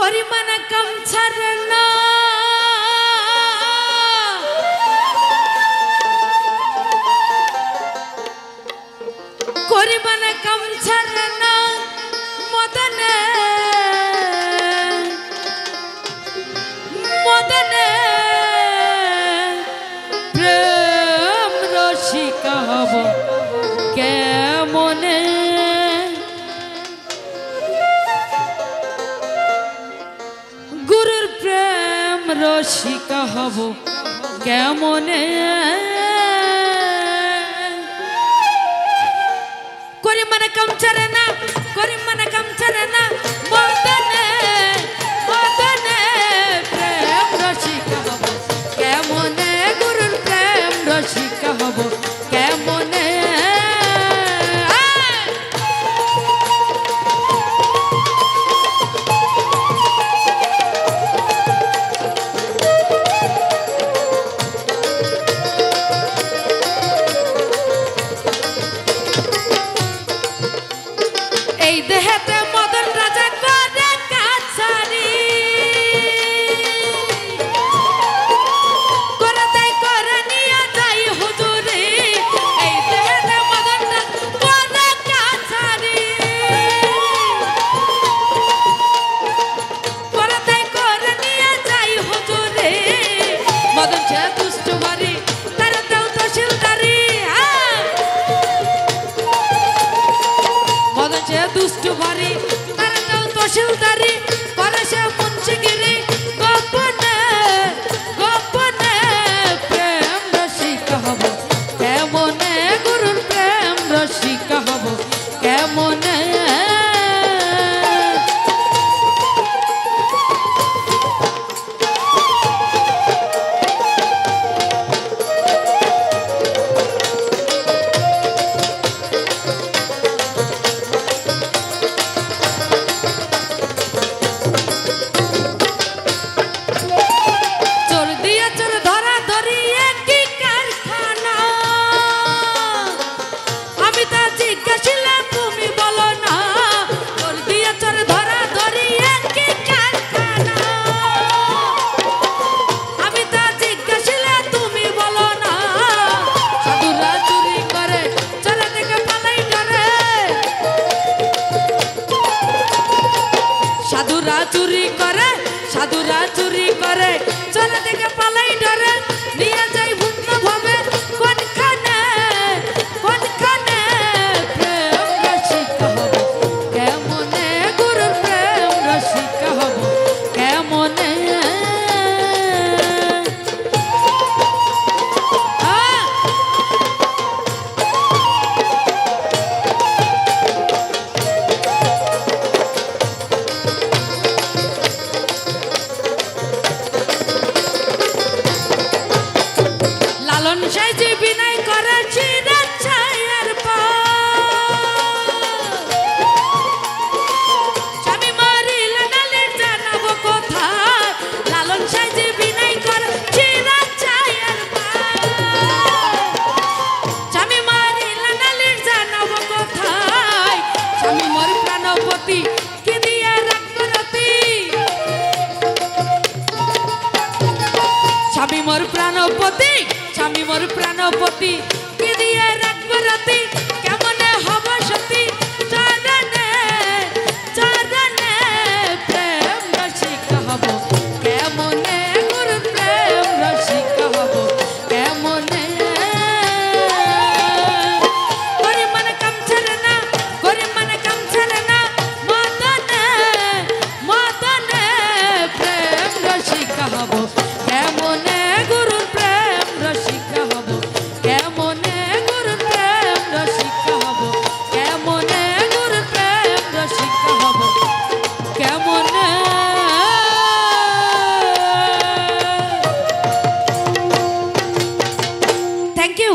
করিমান কাম ছাড়ে না করিমান কাম ছাড়ে না মদনে মদনে প্রেম রসিকা হব কেমনে গুরুর প্রেম রসিকা হব কেমনে করি মানে কাম ছাড়ে না করি মানে কাম ছাড়ে না মদনে মদনে প্রেম রসিকা হব কেমনে গুরুর প্রেম রসিকা হব কেমনে এই দেহেতে মদন রাজা করে কাছারি করে তাই করে নিয়ে যাই হুজুরি এই দেহেতে মদন রাজা করে কাছারি করে তাই করে নিয়ে যাই হুজুরি মদন সে দুষ্ট বাড়ি তারা দেও তহসিলদারি মদন সে দুষ্ট বাড়ি তারা দেও তহসিলদারি করে সে মুন্সিগিরি গোপনে গোপনে প্রেম রসিকা হব কেমনে গুরুর প্রেম রসিকা হব কেমনে সাধুরা চুরি করে সাধুরা চুরি করে চলে থেকে পালাই ডরে নিয়ে যাই ভূত ভাবে কোনখানে কোনখানে প্রেম রসিকা হব কেমনে গুরুর প্রেম রসিকা হব কেমনে লালন সাইজি বিনয় করে চিরাত ছায়ার স্বামী মরিল নালের জানাবো কোথায় লালন সাইজি বিনয় করে চিরাত ছায়ার স্বামী মরিল নালের জানাবো কোথায় স্বামী মোর প্রাণপতি কি দিয়ে রাখবো রতি স্বামী মোর প্রাণপতি স্বামী মোর প্রাণপতি কি দিয়ে রাখবো রাতি কেমনে হব সতী চরণে চরণে প্রেম রসিকা হব কেমনে গুরু প্রেম রসিকা হব কেমনে করি মানে কাম ছাড়ে না করি মানে কাম ছাড়ে না মদনে মদনে প্রেম রসিকা হব কেমনে গুরু প্রেম রসিকা হব কেমনে গুরু প্রেম রসিকা হব কেমনে গুরু প্রেম রসিকা হব কেমনে থ্যাংক ইউ।